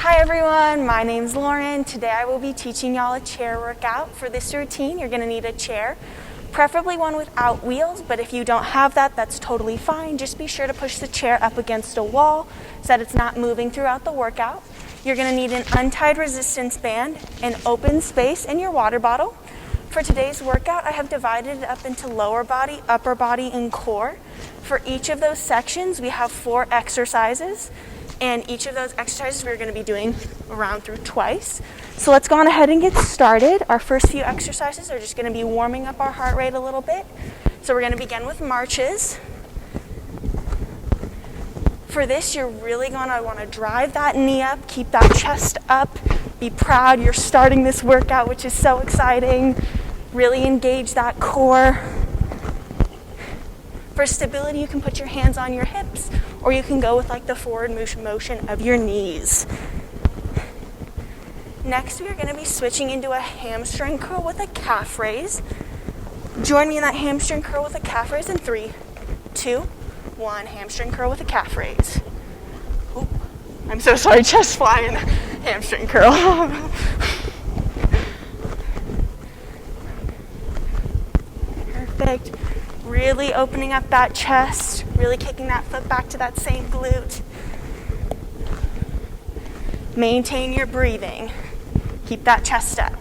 Hi everyone, my name's Lauren. Today I will be teaching y'all a chair workout. For this routine, you're gonna need a chair, preferably one without wheels, but if you don't have that, that's totally fine. Just be sure to push the chair up against a wall so that it's not moving throughout the workout. You're gonna need an untied resistance band, an open space, and your water bottle. For today's workout, I have divided it up into lower body, upper body, and core. For each of those sections, we have 4 exercises. And each of those exercises we're going to be doing around through twice. So let's go on ahead and get started. Our first few exercises are just going to be warming up our heart rate a little bit. So we're going to begin with marches. For this, you're really going to want to drive that knee up, keep that chest up, be proud you're starting this workout, which is so exciting. Really engage that core. For stability, you can put your hands on your hips, or you can go with like the forward motion of your knees. Next, we are going to be switching into a hamstring curl with a calf raise. Join me in that hamstring curl with a calf raise in 3, 2, 1. Hamstring curl with a calf raise. Oh, I'm so sorry, chest flying. Hamstring curl. Perfect. Really opening up that chest, really kicking that foot back to that same glute. Maintain your breathing. Keep that chest up.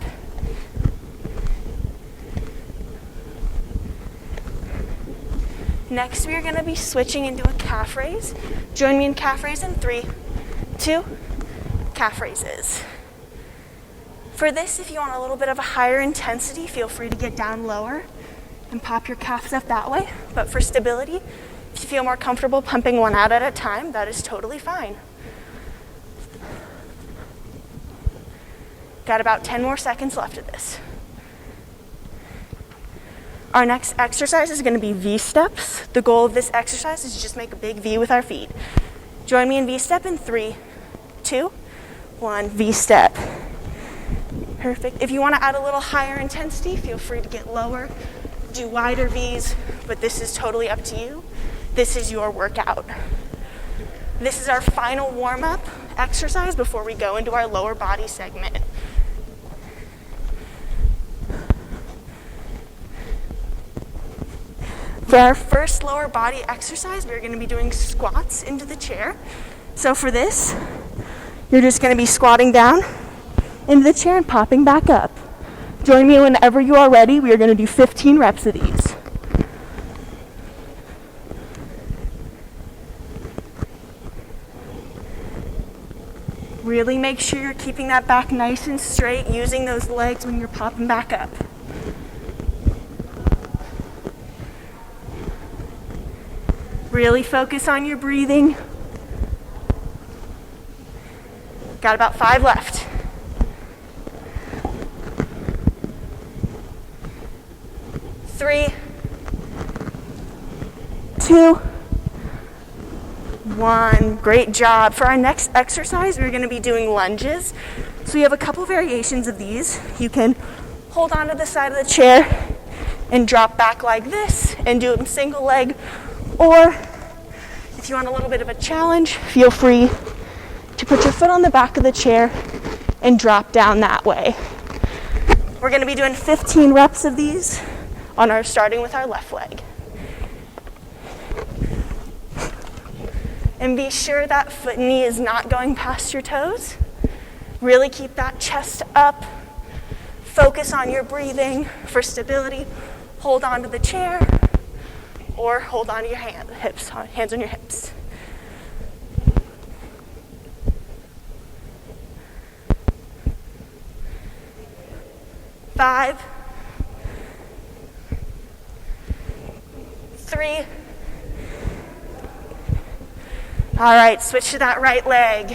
Next, we are going to be switching into a calf raise. Join me in calf raise in 3, 2, calf raises. For this, if you want a little bit of a higher intensity, feel free to get down lower and pop your calves up that way. But for stability, if you feel more comfortable pumping one out at a time, that is totally fine. Got about 10 more seconds left of this. Our next exercise is going to be V-steps. The goal of this exercise is to just make a big V with our feet. Join me in V-step in 3, 2, 1, V-step. Perfect. If you want to add a little higher intensity, feel free to get lower. Do wider V's, but this is totally up to you. This is your workout. This is our final warm-up exercise before we go into our lower body segment. For our first lower body exercise, we're going to be doing squats into the chair. So for this, you're just going to be squatting down into the chair and popping back up. Join me whenever you are ready. We are going to do 15 reps of these. Really make sure you're keeping that back nice and straight, using those legs when you're popping back up. Really focus on your breathing. Got about 5 left. 3, 2, 1. Great job. For our next exercise, we're going to be doing lunges. So we have a couple variations of these. You can hold onto the side of the chair and drop back like this and do them single leg. Or if you want a little bit of a challenge, feel free to put your foot on the back of the chair and drop down that way. We're going to be doing 15 reps of these. Starting with our left leg. And be sure that foot and knee is not going past your toes. Really keep that chest up. Focus on your breathing. For stability, hold on to the chair or hold on to your hands on your hips. Five, 3. All right, switch to that right leg.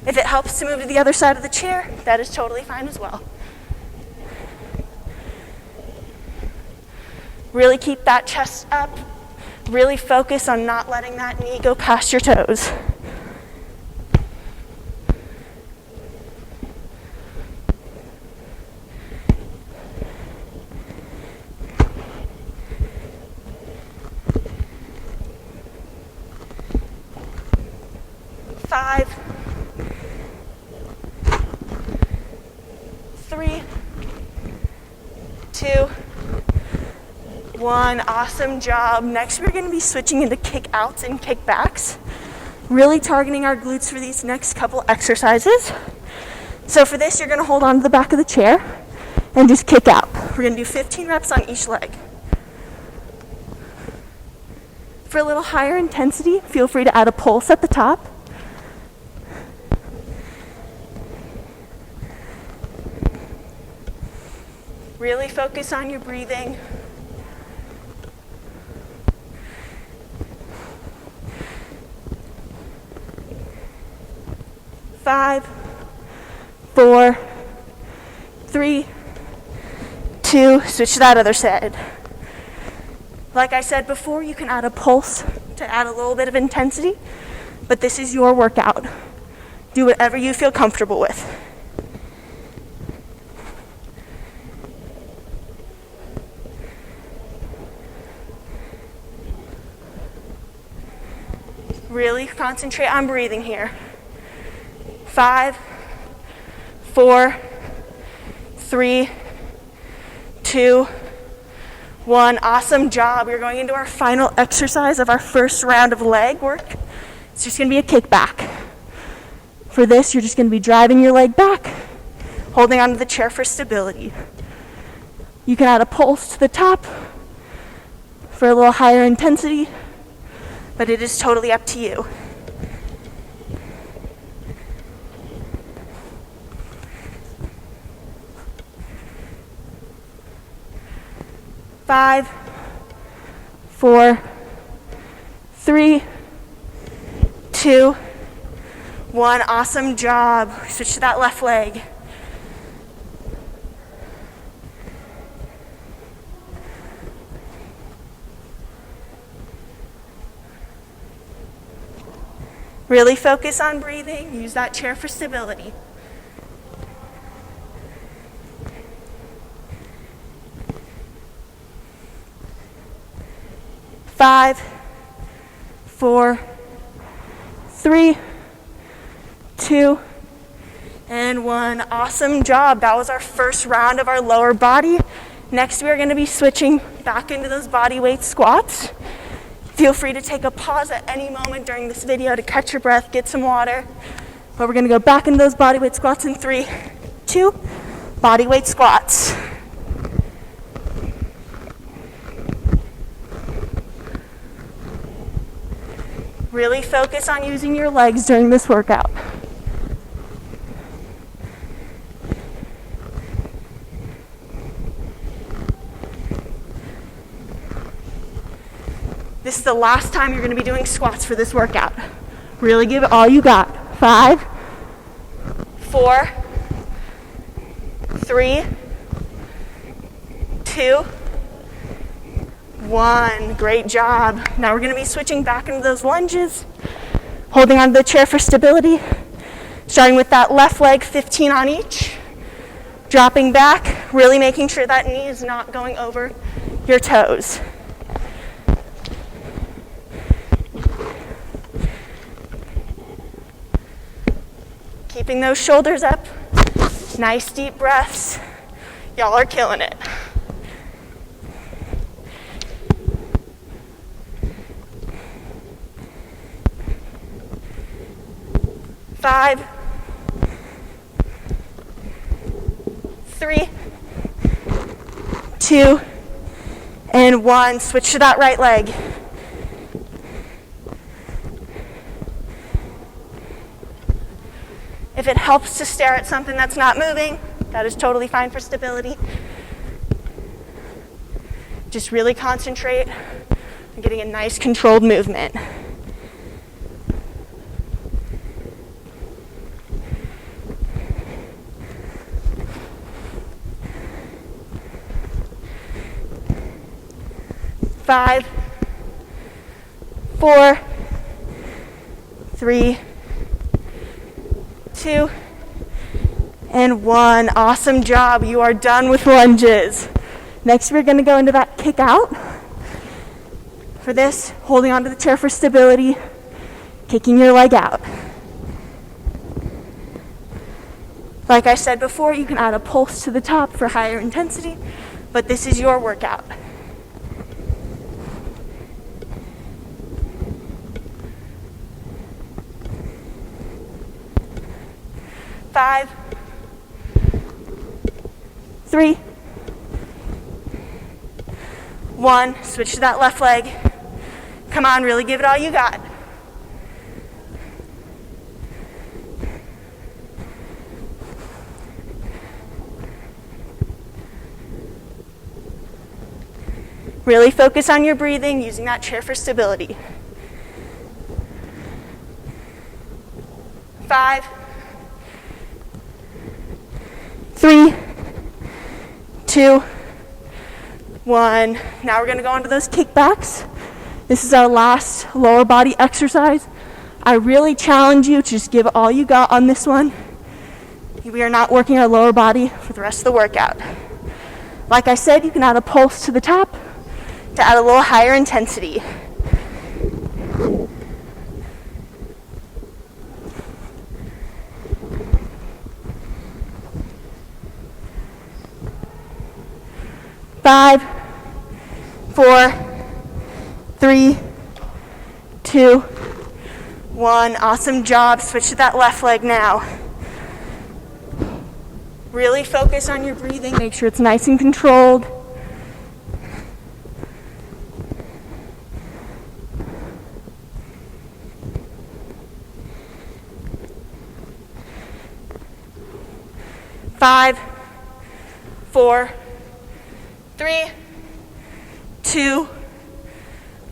If it helps to move to the other side of the chair, that is totally fine as well. Really keep that chest up. Really focus on not letting that knee go past your toes. 2, 1. Awesome job. Next, we're going to be switching into kick outs and kickbacks, really targeting our glutes for these next couple exercises. So for this, you're going to hold on to the back of the chair and just kick out. We're going to do 15 reps on each leg. For a little higher intensity, feel free to add a pulse at the top. Really focus on your breathing. Five, 4, 3, 2, switch to that other side. Like I said before, you can add a pulse to add a little bit of intensity, but this is your workout. Do whatever you feel comfortable with. Really concentrate on breathing here. 5, 4, 3, 2, 1. Awesome job. We're going into our final exercise of our first round of leg work. It's just going to be a kickback. For this, you're just going to be driving your leg back, holding onto the chair for stability. You can add a pulse to the top for a little higher intensity, but it is totally up to you. Five, 4, 3, 2, 1. Awesome job. Switch to that left leg. Really focus on breathing. Use that chair for stability. Five, 4, 3, 2, and 1. Awesome job. That was our first round of our lower body. Next, we are going to be switching back into those body weight squats. Feel free to take a pause at any moment during this video to catch your breath, get some water. But we're going to go back into those body weight squats in 3, 2, body weight squats. Really focus on using your legs during this workout. This is the last time you're going to be doing squats for this workout. Really give it all you got. 5, 4, 3, 2, 1. Great job. Now we're going to be switching back into those lunges, holding onto the chair for stability, starting with that left leg, 15 on each, dropping back, really making sure that knee is not going over your toes. Keeping those shoulders up, nice deep breaths. Y'all are killing it. 5, 3, 2, and 1. Switch to that right leg. If it helps to stare at something that's not moving, that is totally fine for stability. Just really concentrate on getting a nice controlled movement. Five, 4, 3, 2, and 1. Awesome job. You are done with lunges. Next, we're going to go into that kick out. For this, holding onto the chair for stability, kicking your leg out. Like I said before, you can add a pulse to the top for higher intensity, but this is your workout. Five, 3, 1, switch to that left leg. Come on, really give it all you got. Really focus on your breathing, using that chair for stability. 5, 3, 2, 1. Now we're going to go into those kickbacks. This is our last lower body exercise. I really challenge you to just give all you got on this one. We are not working our lower body for the rest of the workout. Like I said, you can add a pulse to the top to add a little higher intensity. Five, 4, 3, 2, 1. Awesome job. Switch to that left leg now. Really focus on your breathing. Make sure it's nice and controlled. Five, 4, 3, 2,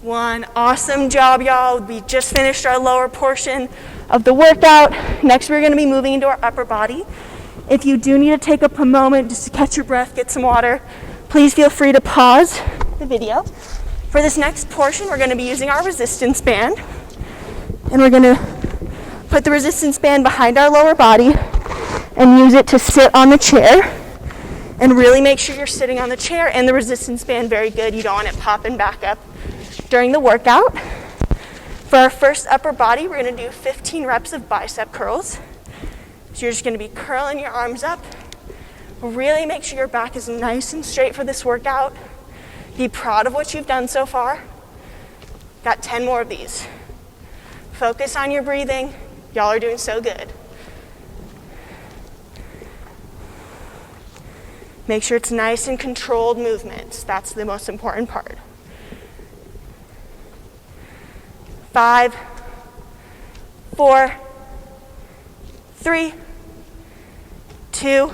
1. Awesome job, y'all. We just finished our lower portion of the workout. Next, we're going to be moving into our upper body. If you do need to take a moment just to catch your breath, get some water, please feel free to pause the video. For this next portion, we're going to be using our resistance band. And we're going to put the resistance band behind our lower body and use it to sit on the chair. And really make sure you're sitting on the chair and the resistance band very good. You don't want it popping back up during the workout. For our first upper body, we're going to do 15 reps of bicep curls. So you're just going to be curling your arms up. Really make sure your back is nice and straight for this workout. Be proud of what you've done so far. Got 10 more of these. Focus on your breathing. Y'all are doing so good. Make sure it's nice and controlled movements. That's the most important part. 5, 4, 3, 2,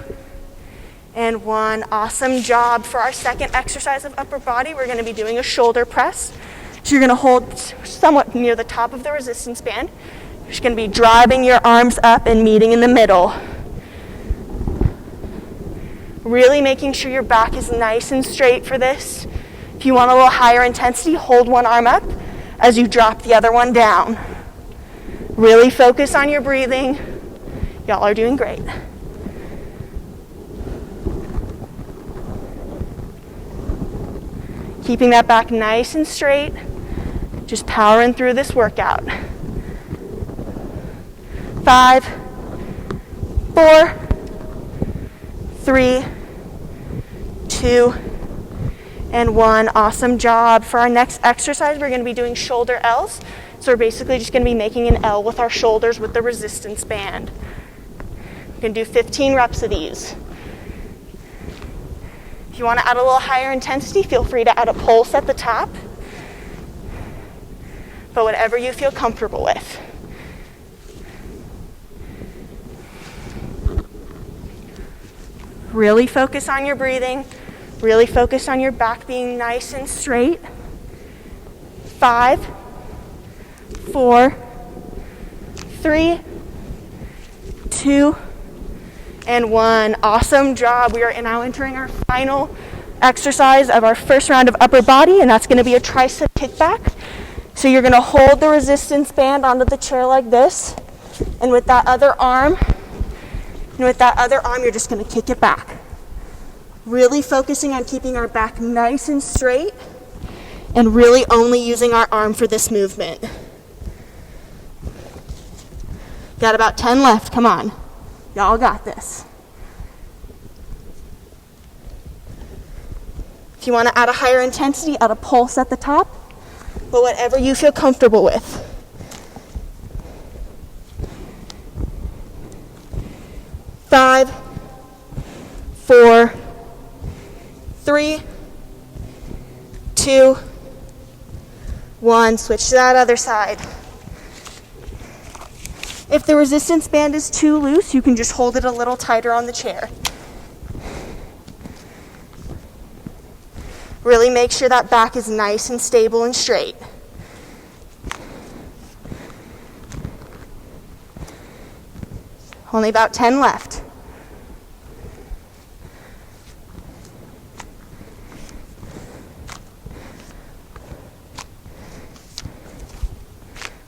and 1. Awesome job. For our second exercise of upper body, we're going to be doing a shoulder press. So you're going to hold somewhat near the top of the resistance band. You're just going to be driving your arms up and meeting in the middle. Really making sure your back is nice and straight for this. If you want a little higher intensity, hold one arm up as you drop the other one down. Really focus on your breathing. Y'all are doing great. Keeping that back nice and straight. Just powering through this workout. 5, 4, 3, 2, and 1. Awesome job. For our next exercise, we're going to be doing shoulder L's. So we're basically just going to be making an L with our shoulders with the resistance band. We're going to do 15 reps of these. If you want to add a little higher intensity, feel free to add a pulse at the top. But whatever you feel comfortable with. Really focus on your breathing. Really focus on your back being nice and straight. 5, 4, 3, 2, and 1. Awesome job. We are now entering our final exercise of our first round of upper body, and that's going to be a tricep kickback. So you're going to hold the resistance band onto the chair like this, and with that other arm, you're just going to kick it back. Really focusing on keeping our back nice and straight, and really only using our arm for this movement. Got about 10 left. Come on. Y'all got this. If you want to add a higher intensity, add a pulse at the top, but whatever you feel comfortable with. 5, 4, 3, 2, 1. Switch to that other side. If the resistance band is too loose, you can just hold it a little tighter on the chair. Really make sure that back is nice and stable and straight. Only about 10 left.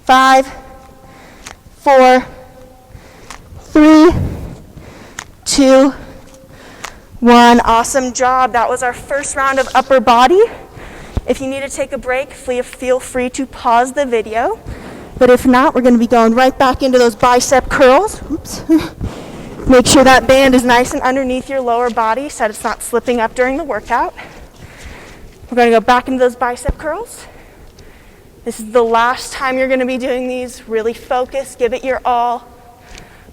Five, 4, 3, 2, 1. Awesome job. That was our first round of upper body. If you need to take a break, feel free to pause the video. But if not, we're going to be going right back into those bicep curls. Oops. Make sure that band is nice and underneath your lower body so that it's not slipping up during the workout. We're going to go back into those bicep curls. This is the last time you're going to be doing these. Really focus, give it your all.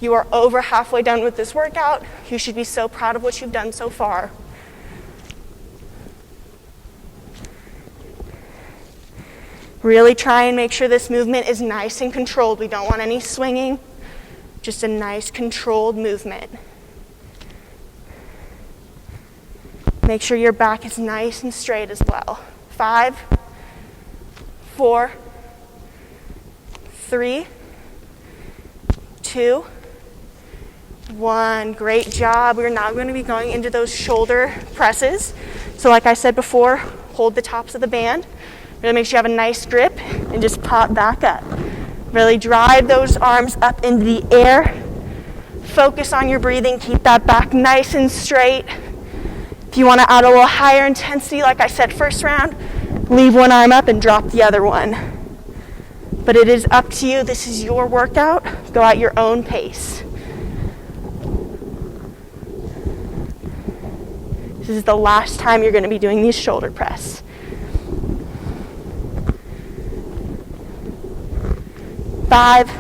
You are over halfway done with this workout. You should be so proud of what you've done so far. Really try and make sure this movement is nice and controlled. We don't want any swinging, just a nice controlled movement. Make sure your back is nice and straight as well. 5, 4, 3, 2, 1. Great job. We're now going to be going into those shoulder presses. So like I said before, hold the tops of the band. Really make sure you have a nice grip and just pop back up. Really drive those arms up into the air. Focus on your breathing. Keep that back nice and straight. If you want to add a little higher intensity, like I said first round, leave one arm up and drop the other one. But it is up to you. This is your workout. Go at your own pace. This is the last time you're going to be doing these shoulder press. 5,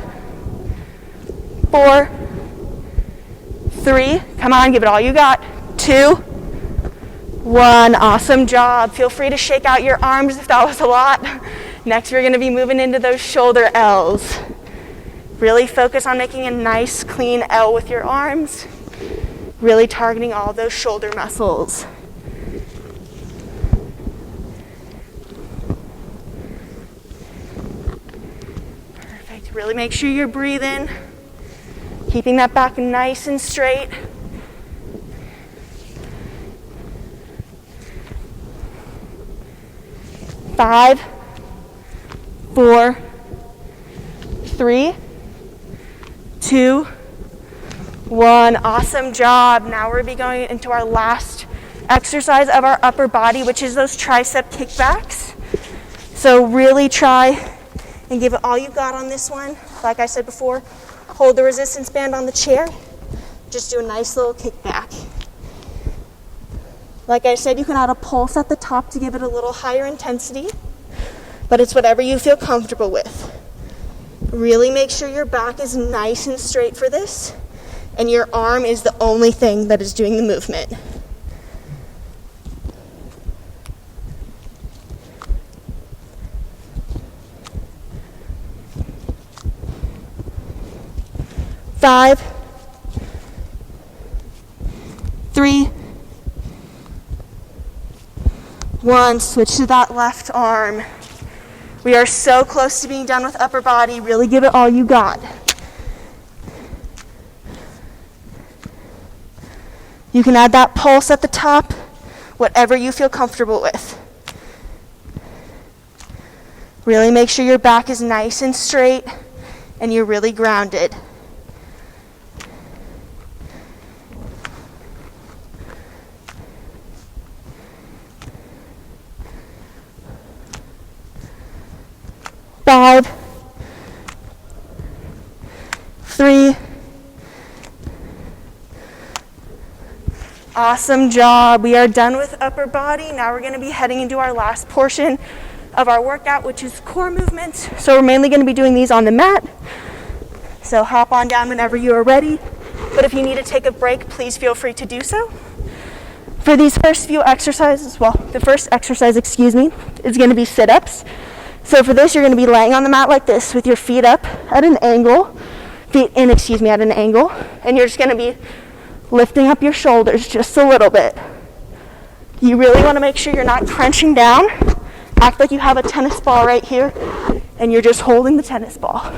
4, 3, come on, give it all you got. 2, 1, awesome job. Feel free to shake out your arms if that was a lot. Next, we're going to be moving into those shoulder L's. Really focus on making a nice, clean L with your arms. Really targeting all those shoulder muscles. Perfect. Really make sure you're breathing. Keeping that back nice and straight. Five, 4, 3, 2, 1. Awesome job. Now we're going to be going into our last exercise of our upper body, which is those tricep kickbacks. So really try and give it all you got on this one. Like I said before, hold the resistance band on the chair. Just do a nice little kickback. Like I said, you can add a pulse at the top to give it a little higher intensity, but it's whatever you feel comfortable with. Really make sure your back is nice and straight for this, and your arm is the only thing that is doing the movement. Five, 3, 1, switch to that left arm. We are so close to being done with upper body. Really give it all you got. You can add that pulse at the top, whatever you feel comfortable with. Really make sure your back is nice and straight and you're really grounded. Five, 3, Awesome job. We are done with upper body. Now we're going to be heading into our last portion of our workout, which is core movements. So we're mainly going to be doing these on the mat. So hop on down whenever you are ready. But if you need to take a break, please feel free to do so. For these first few exercises, the first exercise, is going to be sit-ups. So for this, you're going to be laying on the mat like this with your feet up at an angle, at an angle, and you're just going to be lifting up your shoulders just a little bit. You really want to make sure you're not crunching down. Act like you have a tennis ball right here, and you're just holding the tennis ball.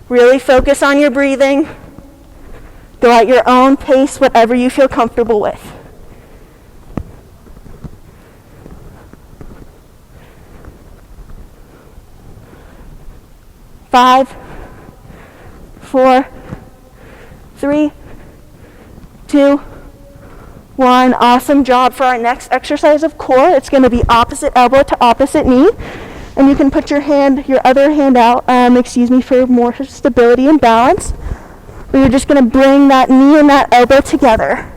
Really focus on your breathing. Go at your own pace, whatever you feel comfortable with. Five, 4, 3, 2, 1. Awesome job. For our next exercise of core, it's going to be opposite elbow to opposite knee. And you can put your other hand out, for more stability and balance. But you're just going to bring that knee and that elbow together.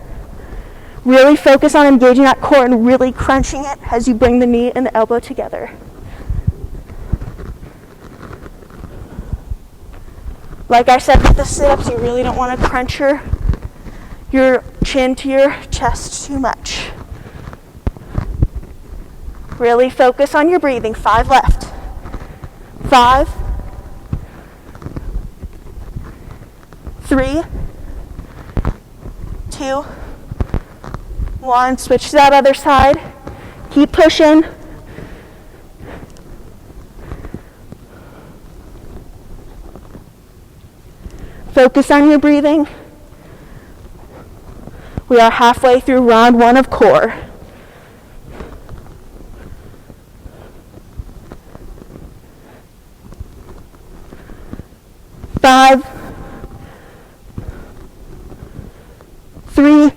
Really focus on engaging that core and really crunching it as you bring the knee and the elbow together. Like I said with the sit-ups, you really don't want to crunch your chin to your chest too much. Really focus on your breathing. 5 left. 5, 3, 2, 1. Switch to that other side. Keep pushing. Focus on your breathing. We are halfway through round 1 of core. Five, 3,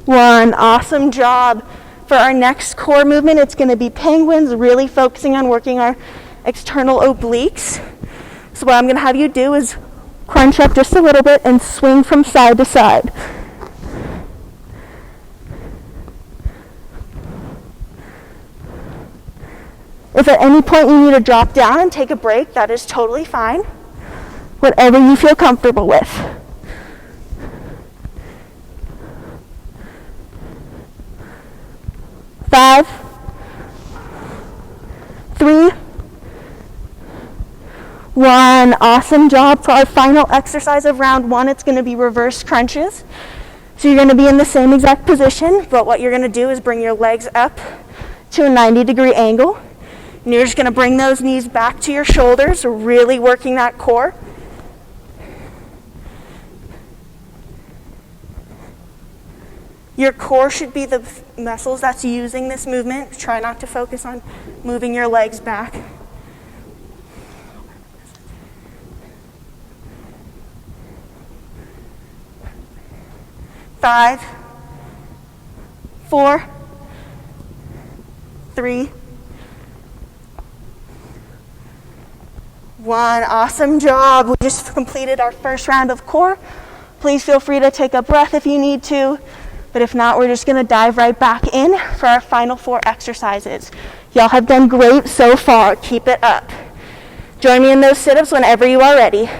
1. Awesome job. For our next core movement, it's going to be penguins, really focusing on working our external obliques. So what I'm going to have you do is crunch up just a little bit and swing from side to side. If at any point you need to drop down and take a break, that is totally fine. Whatever you feel comfortable with. Five, 3, 1. Awesome job. For our final exercise of round 1, it's going to be reverse crunches. So you're going to be in the same exact position, but what you're going to do is bring your legs up to a 90-degree angle. And you're just going to bring those knees back to your shoulders, really working that core. Your core should be the muscles that's using this movement. Try not to focus on moving your legs back. Five, 4, 3, 1. Awesome job. We just completed our first round of core. Please feel free to take a breath if you need to, but if not, we're just going to dive right back in for our final 4 exercises. Y'all have done great so far. Keep it up. Join me in those sit-ups whenever you are ready.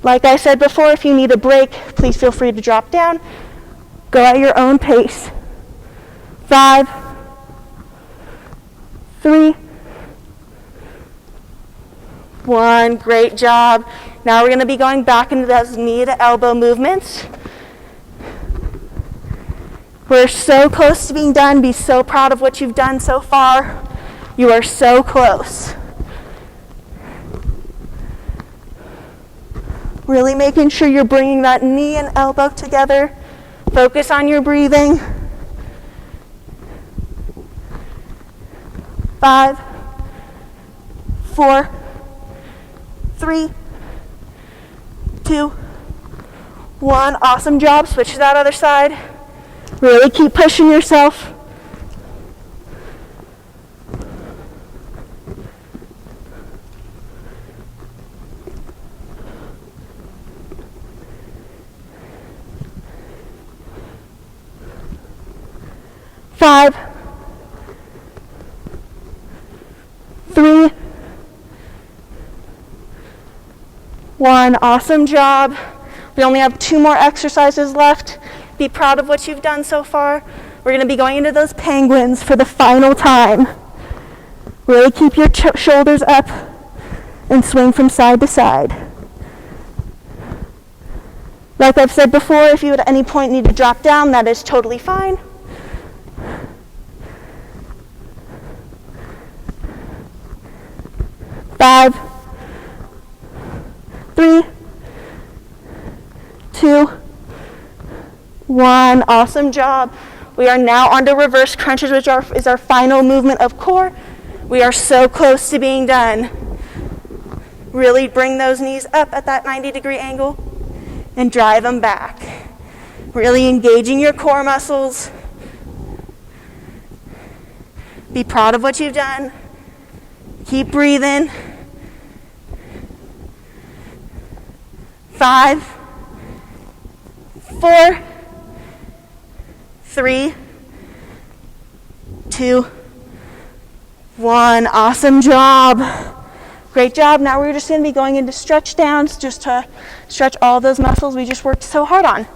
Like I said before, if you need a break, please feel free to drop down. Go at your own pace. 5, 3, 1. Great job. Now we're going to be going back into those knee to elbow movements. We're so close to being done. Be so proud of what you've done so far. You are so close. Really making sure you're bringing that knee and elbow together. Focus on your breathing. 5, 4, 3, 2, 1. Awesome job. Switch to that other side. Really keep pushing yourself. Five, 3, 1. Awesome job. We only have 2 more exercises left. Be proud of what you've done so far. We're going to be going into those penguins for the final time. Really keep your shoulders up and swing from side to side. Like I've said before, if you at any point need to drop down, that is totally fine. Five, 3, 2, 1. Awesome job. We are now on to reverse crunches, which is our final movement of core. We are so close to being done. Really bring those knees up at that 90-degree angle and drive them back. Really engaging your core muscles. Be proud of what you've done. Keep breathing. 5, 4, 3, 2, 1. Awesome job. Great job. Now we're just going to be going into stretch downs just to stretch all those muscles we just worked so hard on.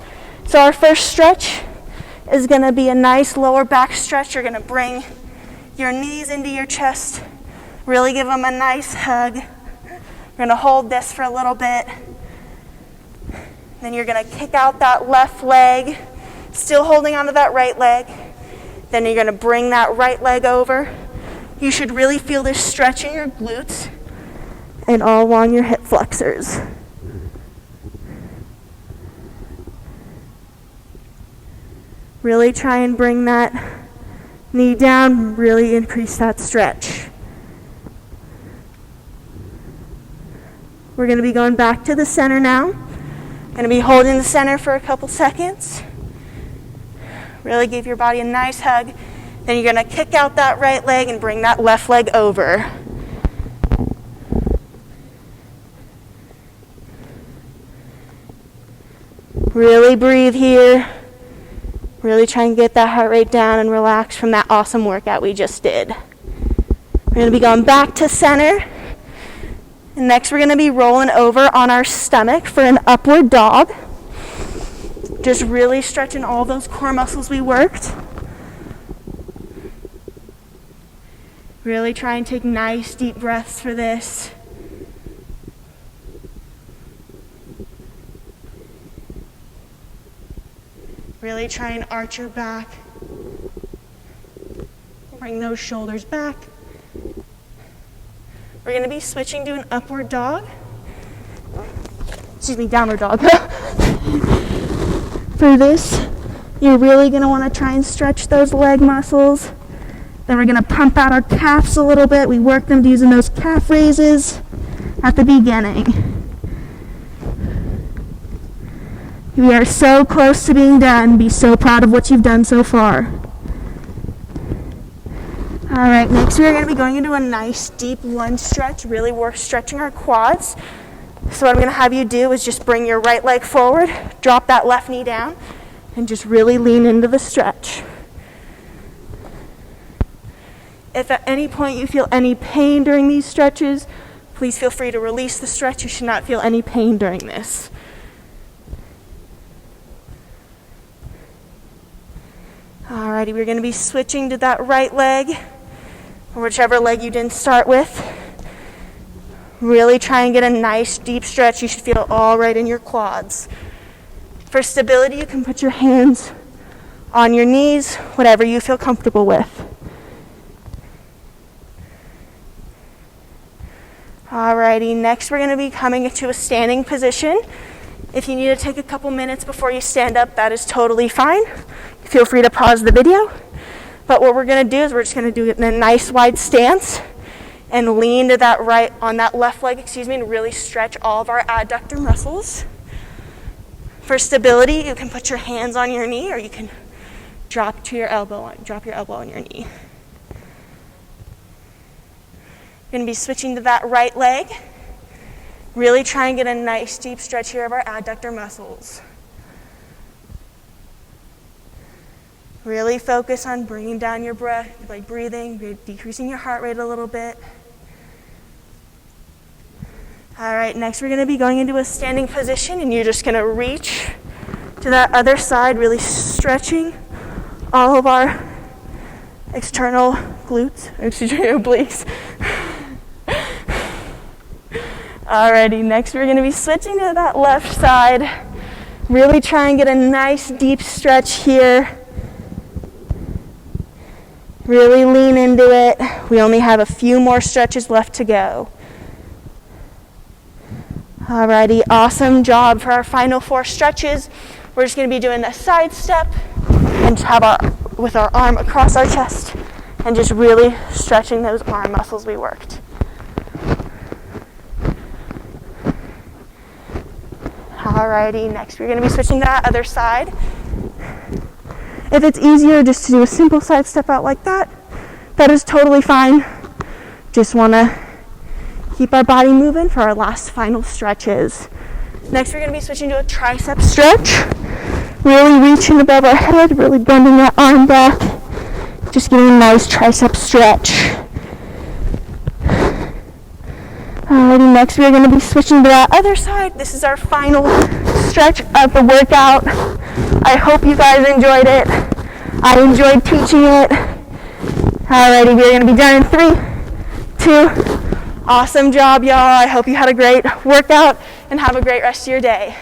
So our first stretch is going to be a nice lower back stretch. You're going to bring your knees into your chest. Really give them a nice hug. We're going to hold this for a little bit. Then you're going to kick out that left leg, still holding onto that right leg. Then you're going to bring that right leg over. You should really feel this stretch in your glutes and all along your hip flexors. Really try and bring that knee down, really increase that stretch. We're going to be going back to the center now. Going to be holding the center for a couple seconds. Really give your body a nice hug. Then you're going to kick out that right leg and bring that left leg over. Really breathe here. Really try and get that heart rate down and relax from that awesome workout we just did. We're going to be going back to center. And next we're going to be rolling over on our stomach for an upward dog. Just really stretching all those core muscles we worked. Really try and take nice deep breaths for this. Really try and arch your back. Bring those shoulders back. We're going to be switching to an upward dog. Excuse me, downward dog. For this, you're really going to want to try and stretch those leg muscles. Then we're going to pump out our calves a little bit. We work them using those calf raises at the beginning. We are so close to being done. Be so proud of what you've done so far. All right, next we are going to be going into a nice deep lunge stretch. Really work stretching our quads. So what I'm going to have you do is just bring your right leg forward, drop that left knee down, and just really lean into the stretch. If at any point you feel any pain during these stretches, please feel free to release the stretch. You should not feel any pain during this. Alrighty, we're going to be switching to that right leg, or whichever leg you didn't start with. Really try and get a nice deep stretch. You should feel it all right in your quads. For stability, you can put your hands on your knees, whatever you feel comfortable with. Alrighty, next we're going to be coming into a standing position. If you need to take a couple minutes before you stand up, that is totally fine. Feel free to pause the video. But what we're going to do is we're just going to do it in a nice wide stance and lean to that left leg, and really stretch all of our adductor muscles. For stability, you can put your hands on your knee, or you can drop your elbow on your knee. You're going to be switching to that right leg. Really try and get a nice deep stretch here of our adductor muscles. Really focus on bringing down your breath by breathing, decreasing your heart rate a little bit. All right, next we're going to be going into a standing position, and you're just going to reach to that other side, really stretching all of our external obliques. Alrighty, next we're going to be switching to that left side. Really try and get a nice deep stretch here. Really lean into it. We only have a few more stretches left to go. Alrighty, awesome job. For our final 4 stretches, we're just going to be doing a side step and with our arm across our chest and just really stretching those arm muscles we worked. Alrighty, next we're going to be switching to that other side. If it's easier just to do a simple side step out like that, that is totally fine. Just want to keep our body moving for our last final stretches. Next we're going to be switching to a tricep stretch. Really reaching above our head, really bending that arm back. Just getting a nice tricep stretch. Alrighty, next we are going to be switching to that other side. This is our final stretch of the workout. I hope you guys enjoyed it. I enjoyed teaching it. Alrighty, we are going to be done in 3, 2. Awesome job, y'all. I hope you had a great workout and have a great rest of your day.